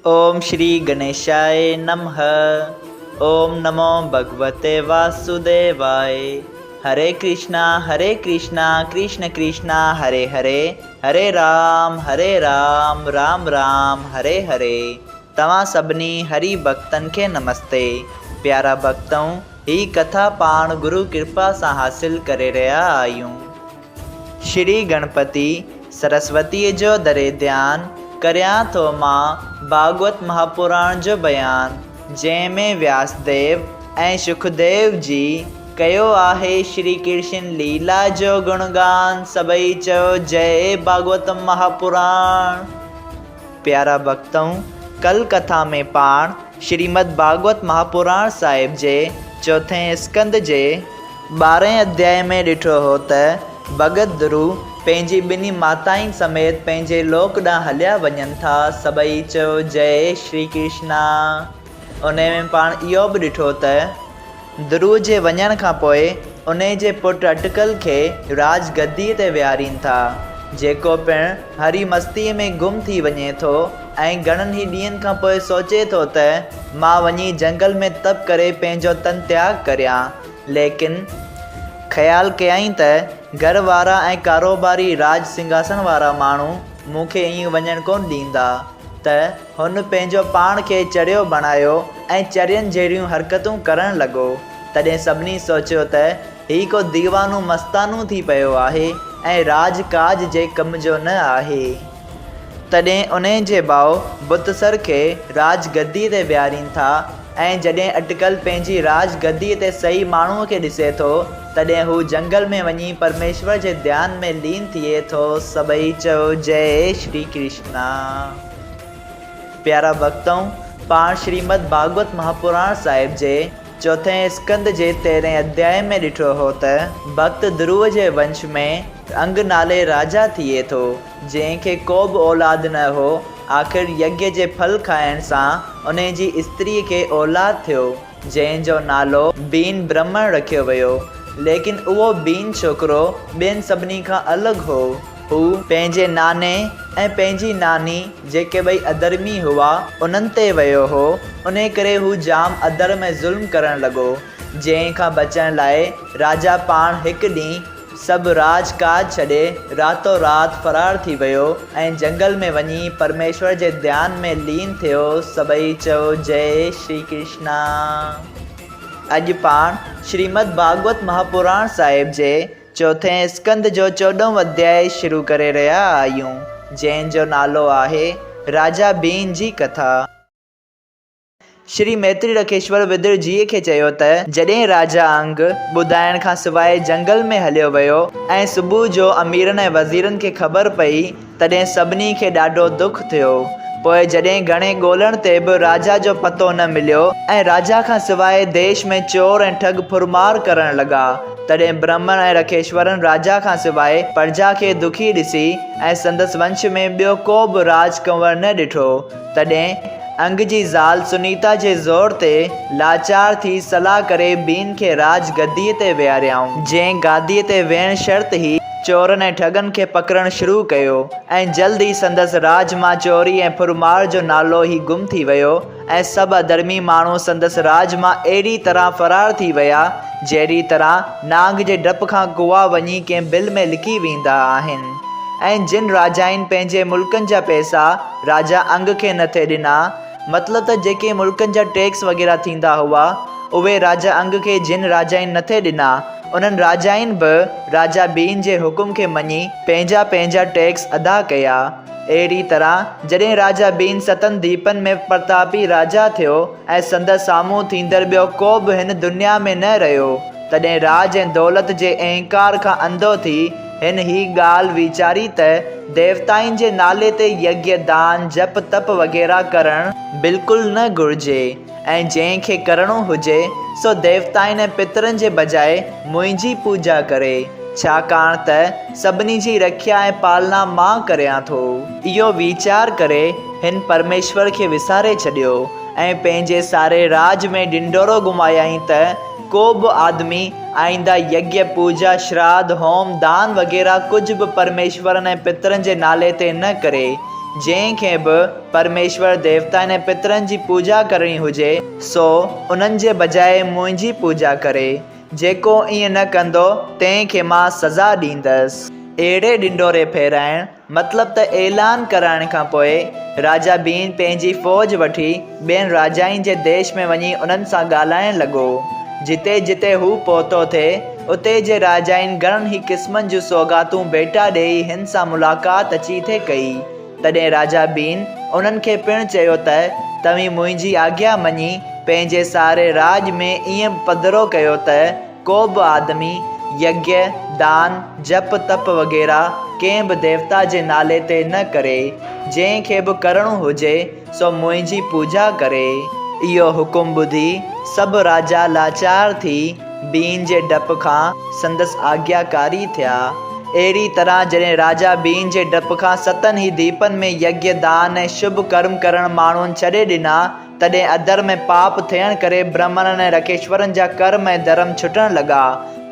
ओम श्री गणेशाय नमः। ओम नमो भगवते वासुदेवाय। हरे कृष्णा कृष्ण कृष्णा हरे हरे, हरे राम राम राम हरे हरे। तव्हां सभिनी हरि भक्तन के नमस्ते। प्यारा भक्तों, ही कथा पाण गुरु कृपा से हासिल करे रहा आयूं। श्री गणपति सरस्वती जो दरे ध्यान करया तो मां भागवत महापुराण जो बयान, जैमें व्यासदेव ऐं सुखदेव जी कयो आहे श्री कृष्ण लीला जो गुणगान। सबई चो जय भागवत महापुराण। प्यारा भक्तों, कल कथा में पाण श्रीमद् भागवत महापुराण साहिब जे चौथे स्कंद जे 12 अध्याय में ॾिठो हो त भगत ध्रुव पंहिंजी ॿिन्ही माताउनि समेत पंहिंजे लोक ॾांहुं हलिया वञनि था। सबई चो जय श्री कृष्णा। उन में पाण इहो बि ॾिठो त ध्रुव जे वञण खां पोइ उन जे पुटु अटकल खे राजगद्दीअ ते विहारीनि था, जेको पिणु हरी मस्तीअ में गुम थी वञे थो ऐं घणनि ई ॾींहंनि खां पोइ सोचे थो त मां वञी जंगल में तप करे पंहिंजो तन त्याग करियां। लेकिन ख़्यालु कयईं त घर वारा ऐं कारोबारी राज सिंघासन वारा माण्हू मूंखे ईअं वञणु कोन ॾींदा, त हुन पंहिंजो पाण खे चरियो बणायो ऐं चरियनि जहिड़ियूं हरकतूं करणु लॻो। तॾहिं सभिनी सोचियो त हीउ को दीवानो मस्तानो थी पियो आहे ऐं राजकाज जे कम जो न आहे। तॾहिं उन जे भाउ बुतसर खे राजगद्दीअ ते विहारीनि था ऐं जॾहिं अटकल पंहिंजी राजगद्दीअ ते सही माण्हूअ खे ॾिसे थो, तॾहिं हू जंगल में वञी परमेश्वर जे ध्यान में लीन थिए थो। सबई चओ जय श्री कृष्णा। प्यारा भक्तों, पाण श्रीमद् भागवत महापुराण साहिब जे चौथे स्कंद जे 13 अध्याय में ॾिठो हो त भक्त ध्रुव जे वंश में अंग नाले राजा थिए थो, जंहिंखे को बि औलाद न हो। आख़िर यज्ञ जे फल खाइण सां उन जी स्त्रीअ खे औलाद थियो, जंहिंजो नालो बीन ब्रह्मण रखियो वियो। लेकिन उहो बीन छोकिरो ॿियनि सभिनी खां अलॻि हो। हू पंहिंजे नाने ऐं पंहिंजी नानी, जेके ॿई अधर्मी हुआ, उन्हनि ते वियो हो। उन करे हू जाम अधर्म ऐं ज़ुल्म करणु लॻो। जंहिं खां बचण लाइ राजा पाण हिकु ॾींहुं सभु राजकाज छॾे रातो राति फरार थी वियो ऐं जंगल में वञी परमेश्वर जे ध्यान में लीन थियो। सबई चओ जय श्री कृष्णा। अॼु पाण श्रीमद् भागवत महापुराण साहिब जे चौथे स्कंद जो 14 अध्याय शुरू करे रहिया आहियूं, जंहिंजो नालो आहे राजा बीन जी कथा। श्री मैत्री रखेश्वर विदुर जी खे चयो त जॾहिं राजा अंग ॿुधाइण खां सवाइ जंगल में हलियो वियो ऐं सुबुह जो अमीरनि ऐं वज़ीरनि खे ख़बर पई, तॾहिं सभिनी खे ॾाढो दुख थियो। पोइ जॾहिं घणे ॻोल्हण ते बि राजा जो पतो न मिलियो ऐं राजा खां सवाइ देश में चोर ऐं ठग फुरमार करणु लॻा, तॾहिं ब्राह्मण ऐं रखेश्वरनि राजा खां सवाइ प्रजा खे दुखी ॾिसी ऐं संदसि वंश में ॿियो को बि राजकुंवर न ॾिठो। तॾहिं अंग जी ज़ाल सुनीता जे ज़ोर ते लाचार थी सलाह करे बीन खे राजगद्दीअ ते विहारियाऊं। जंहिं गादीअ ते वेहण शर्त ही चोरनि ऐं ठगनि खे पकड़णु शुरू कयो ऐं जल्द ई संदसि राज मां चोरी ऐं फुरमार जो नालो ई गुम थी वियो ऐं सभु अधर्मी माण्हू संदसि राज मां अहिड़ी तरह फरार थी विया जहिड़ी तरह नांग जे डप खां कुआ वञी कंहिं बिल में लिकी वेंदा आहिनि। ऐं जिन राजाउनि पंहिंजे मुल्कनि जा पैसा राजा अंग खे न थे ॾिना, मतिलबु त जेके मुल्कनि जा टैक्स वग़ैरह थींदा हुआ, उहे राजा अंग खे जिन राजाउनि न थे ॾिना, उन्हनि राजाउनि बि राजा बीन जे हुकुम खे मञी पंहिंजा पंहिंजा टैक्स अदा कया। अहिड़ी तरह जॾहिं राजा बीन 7 दीपनि में प्रतापी राजा थियो ऐं संदसि साम्हूं थींदड़ ॿियो को बि हिन दुनिया में न रहियो, तॾहिं राज ऐं दौलत जे अहंकार खां अंधो थी हिन ही ॻाल्हि वीचारी त देवताउनि जे नाले ते यज्ञ दान जप तप वग़ैरह करणु बिल्कुलु न घुरिजे ऐं जंहिंखे करणो हुजे सो देवताउनि ऐं पितरनि जे बजाए मुंहिंजी पूॼा करे, छाकाणि त सभिनी जी रखिया ऐं पालना मां करियां थो। इहो वीचार करे हिन परमेश्वर खे विसारे छॾियो ऐं पंहिंजे सारे राज में ढिंढोरो घुमायईं त को बि आदमी आईंदा यज्ञ पूजा श्राद्ध होम दान वग़ैरह कुछ भी परमेश्वरन ऐं पितरन जे नाले ते न करे, जंहिंखे बि परमेश्वर देवता ने पितरनि जी पूजा करणी हुजे सो उन्हनि जे बजाए मुंहिंजी पूजा करे। जेको ईअं न कंदो तंहिंखे मां सज़ा ॾींदसि। अहिड़े ढिंडोरे फेराइण मतिलब त ऐलान कराइण खां पोइ राजा बीन पंहिंजी फ़ौज वठी ॿियनि राजाइनि जे देश में वञी उन्हनि सां ॻाल्हाइण लॻो। जिते जिते हू पहुतो थिए उते जे राजाइनि घणनि ई क़िस्मनि जूं सौगातूं भेटा ॾेई हिन सां मुलाक़ात अची थे कई। तॾहिं राजा बीन उन्हनि खे पिणु चयो त तव्हीं मुंहिंजी आज्ञा मञी पंहिंजे सारे राज में ईअं पधिरो कयो त को बि आदमी यज्ञ दान जप तप वग़ैरह कंहिं बि देवता जे नाले ते न करे। जंहिंखे बि करणो हुजे सो मुंहिंजी पूजा करे। इहो हुकुम ॿुधी सभु राजा लाचार थी बीन जे डप खां संदसि आज्ञाकारी थिया। अहिड़ी तरह जॾहिं राजा बीन जे डप खां 7 ई दीपनि में यज्ञ दान ऐं शुभ कर्म करण माण्हुनि छॾे ॾिना तॾहिं अदर में पाप थियण करे ब्राह्मणनि ऐं रखेश्वरनि जा कर्म ऐं धर्म छुटण लॻा।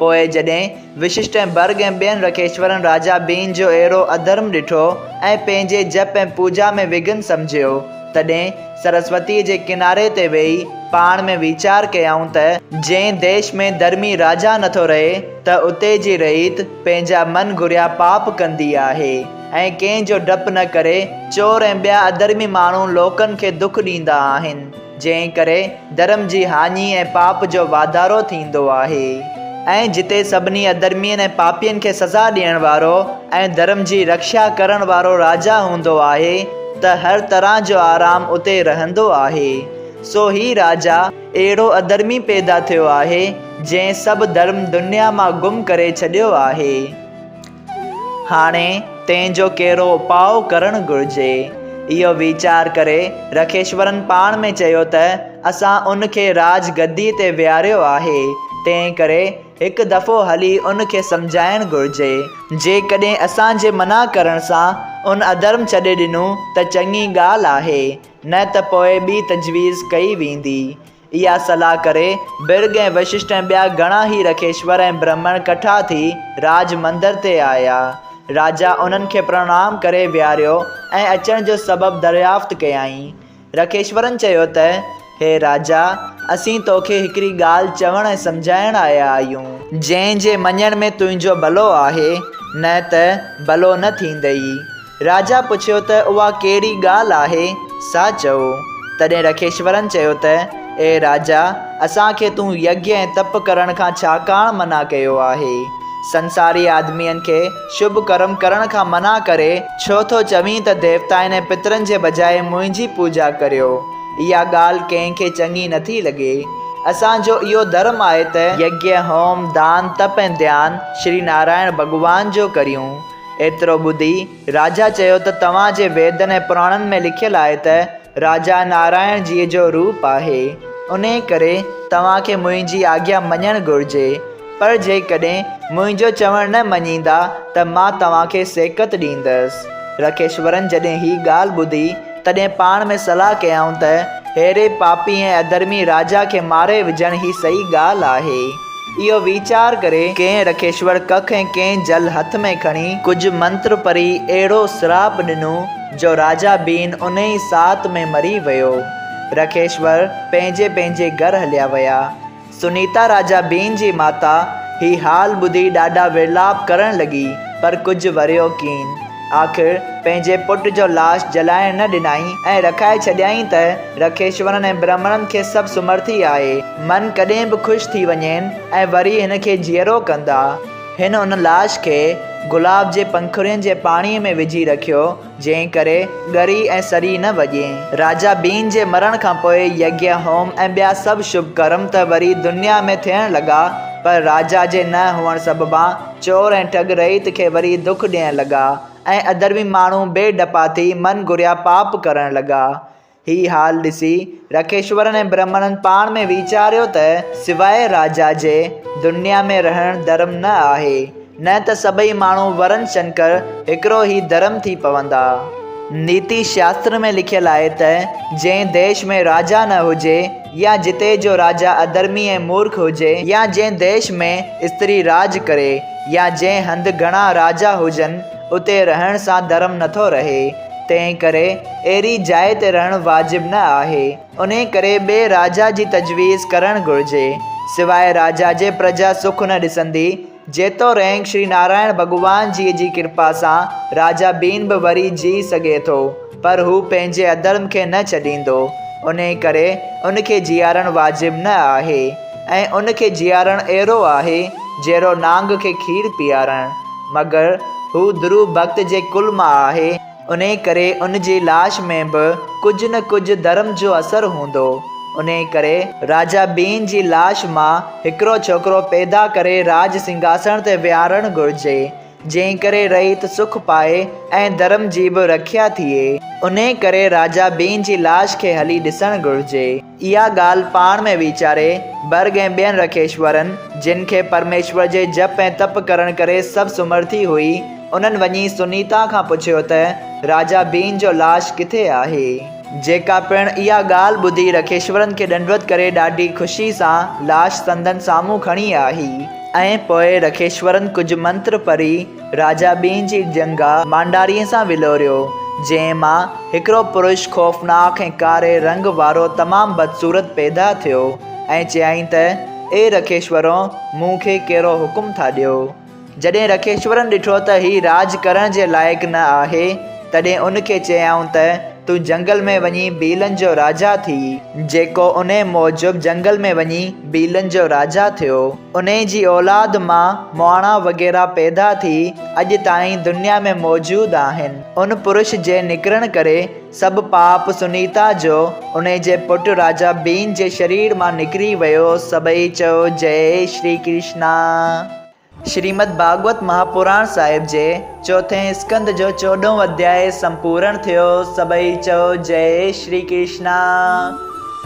पोइ जॾहिं विशिष्ट ऐं बर्ग ऐं ॿियनि रखेश्वरनि राजा बीन जो अहिड़ो अधर्म ॾिठो ऐं पंहिंजे जप ऐं पूजा में विघ्न सम्झियो तॾहिं सरस्वतीअ जे किनारे ते वेही पाण में वीचार कयऊं त जंहिं देश में धर्मी राजा नथो रहे त उते जी रहीत पंहिंजा मन घुरिया पाप कंदी आहे ऐं कंहिंजो डपु न करे चोर ऐं ॿिया अधर्मी माण्हू लोकनि खे दुख ॾींदा आहिनि। जंहिं करे धर्म जी हानि ऐं पाप जो वाधारो थींदो आहे। ऐं जिते सभिनी अधर्मियुनि ऐं पापियुनि खे सज़ा ॾियण वारो ऐं धर्म जी रक्षा करण वारो राजा हूंदो आहे त हर तरह जो आराम उते रहंदो आहे। सो ही राजा अहिड़ो अधर्मी पैदा थियो आहे जंहिं सभु धर्म दुनिया मां गुम करे छॾियो आहे। हाणे तंहिंजो कहिड़ो उपाउ करणु घुरिजे। इहो वीचार करे रखेश्वरनि पाण में चयो त असां उनखे राज गद्दीअ ते विहारियो आहे तंहिं करे हिकु दफ़ो हली उनखे सम्झाइणु घुरिजे। जेकॾहिं असांजे मना करण सां उन अधर्म छॾे ॾिनो त चङी ॻाल्हि आहे न त पोइ ॿी तजवीज़ कई वेंदी। इहा सलाह करे बिर्ग ऐं वशिष्ठ ऐं ॿिया घणा ई रखेश्वर ऐं ब्राह्मण कठा थी राज मंदर ते आया। राजा उन्हनि खे प्रणाम करे विहारियो ऐं अचण जो सबबु दरियाफ़्त कयाई। रखेश्वरनि चयो त हे राजा असीं तोखे हिकिड़ी ॻाल्हि चवण ऐं सम्झाइण आया आहियूं जंहिंजे मञण में तुंहिंजो भलो आहे न त भलो न थींदई। राजा पुछियो त उहा कहिड़ी ॻाल्हि आहे सा चओ। तॾहिं रखेश्वरनि चयो त ए राजा असांखे तूं यज्ञ ऐं तप करण खां छाकाणि मना कयो आहे। संसारी आदमियुनि खे शुभ कर्म करण खां मना करे छो थो चवीं त देवताउनि ऐं पितरनि जे बजाए मुंहिंजी पूजा करियो। इहा ॻाल्हि कंहिंखे चङी नथी लॻे। असांजो इहो धर्म आहे त यज्ञ होम दान तप ऐं ध्यानु श्री नारायण भॻवान जो करियूं। एतिरो ॿुधी राजा चयो त तव्हांजे वेदनि ऐं पुराणनि में लिखियलु आहे त राजा नारायण जीअ जो रूप आहे उन करे तव्हांखे मुंहिंजी आज्ञा मञणु घुरिजे। पर जेकॾहिं मुंहिंजो चवणु न मञींदा त मां तव्हांखे सेकत ॾींदसि। रखेश्वरनि जॾहिं ही ॻाल्हि ॿुधी तॾहिं पाण में सलाह कयऊं त अहिड़े पापी ऐं अधर्मी राजा खे मारे विझण ही सही ॻाल्हि आहे। इहो वीचार करे कंहिं रखेश्वर कख ऐं कंहिं जल हथ में खणी कुझु मंत्र पढ़ी अहिड़ो श्राप ॾिनो जो राजा बीन उन ई साथ में मरी वियो। रखेश्वर पंहिंजे पंहिंजे घर हलिया विया। सुनीता राजा बीन जी माता ही हाल ॿुधी ॾाढा विलाप करण लॻी पर कुझु वरियो कीन। आख़िर पंहिंजे पुट जो लाश जलाइण न ॾिनाई ऐं रखाए छॾियईं त रखेश्वरनि ऐं ब्राह्मणनि खे सभु सुमर्थी आहे मन कॾहिं बि ख़ुशि थी वञनि ऐं वरी हिन खे जीअरो कंदा। हिन उन लाश खे गुलाब जे पंखुड़ियुनि जे पाणीअ में विझी रखियो जंहिं करे ॻरी ऐं सड़ी न वञे। राजा बीन जे मरण खां पोइ यज्ञ होम ऐं ॿिया सभु शुभ कर्म त वरी दुनिया में थियण लॻा पर राजा जे न हुअण सबबा चोर ऐं ठग रहीत खे वरी दुख ॾियण लॻा ऐं अधर्मी माण्हू बेडपा थी मन घुरिया पाप करण लॻा। ही हाल ॾिसी रखेश्वरनि ऐं ब्राह्मणनि पाण में वीचारियो त सवाइ राजा जे दुनिया में रहण धर्म न आहे न त सभई माण्हू वरन शंकर हिकिड़ो ई धर्म थी पवंदा। नीति शास्त्र में लिखियलु आहे त जंहिं देश में राजा न हुजे या जिते जो राजा अधर्मी ऐं मूर्ख हुजे या जंहिं देश में स्त्री राज करे या जंहिं हंधि घणा राजा हुजनि उते रहण सां धर्म नथो रहे। तंहिं करे अहिड़ी जाइ ते रहणु वाजिबु न आहे। उन करे ॿिए राजा जी तजवीज़ करणु घुरिजे। सवाइ राजा जे प्रजा सुख न ॾिसंदी। जेतोणीकि श्री नारायण भॻवान जी कृपा सां राजा बीन बि वरी जी सघे थो, पर हू पंहिंजे अधर्म खे न छॾींदो। उन करे उनखे जीआरणु वाजिबु न आहे ऐं उनखे जीआरणु अहिड़ो आहे जहिड़ो नांग खे खीर पीआरणु। मगर हू ध्रुव भक्त जे कुल मां आहे, उन करे उन जी लाश में बि कुझु न कुझु धर्म जो असरु हूंदो। उन करे राजा बीन जी लाश मां हिकिड़ो छोकिरो पैदा करे राज सिंघासन ते विहारणु घुरिजे, जंहिं करे रहित सुख पाए ऐं धर्म जी बि रखिया थिए। उन करे राजा बीन जी लाश खे हली ॾिसणु घुरिजे। इहा ॻाल्हि पाण में वीचारे बर्ग ऐं ॿियनि रखेश्वरनि, जिन खे परमेश्वर जे जप ऐं तप करण करे सभु सुमर्थी हुई, उन्हनि वञी सुनीता खां पुछियो त राजा बीन जो लाश किथे आहे। जेका पिणु इहा ॻाल्हि ॿुधी रखेश्वरनि खे ॾंडवत करे ॾाढी ख़ुशी सां लाश संदन साम्हूं खणी आई ऐं पोइ रखेश्वरनि कुझु मंत्र पढ़ी राजा बीन जी जंगा मांडारीअ सां विलोरियो, जंहिं मां हिकिड़ो पुरुष ख़ौफ़नाक ऐं कारे रंग वारो तमामु बदसूरत पैदा थियो ऐं चयाईं त ए रखेश्वरो, मूंखे कहिड़ो हुकुम था ॾियो। जॾहिं रखेश्वरनि ॾिठो त हीउ राज करण जे लाइक़ु न आहे, तॾहिं उनखे चयाऊं त तूं जंगल में वञी बीलन जो राजा थी, जेको उन मूजिबि जंगल में वञी बीलन जो राजा थियो। उन जी औलाद मां मुआणा वग़ैरह पैदा थी अॼु ताईं दुनिया में मौजूदु आहिनि। उन पुरुष जे निकिरण करे सभु पाप सुनीता जो उन जे पुटु राजा बीन जे शरीर मां निकिरी वियो। सभई चओ जय श्री कृष्णा। श्रीमद् भागवत महापुराण साहिब जे चौथे स्कंद जो 14 अध्याय संपूर्ण थियो। सभई चओ जय श्री कृष्णा।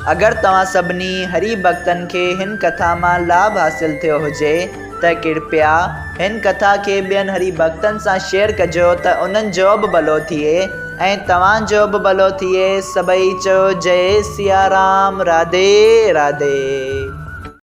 अगरि तव्हां सभिनी हरि भक्तनि खे हिन कथा मां लाभ हासिल थियो हुजे त कृपया हिन कथा खे ॿियनि हरि भक्तनि सां शेयर कजो त उन्हनि जो बि भलो थिए ऐं तव्हांजो बि भलो थिए। सभई चओ जय सिया राम। राधे राधे।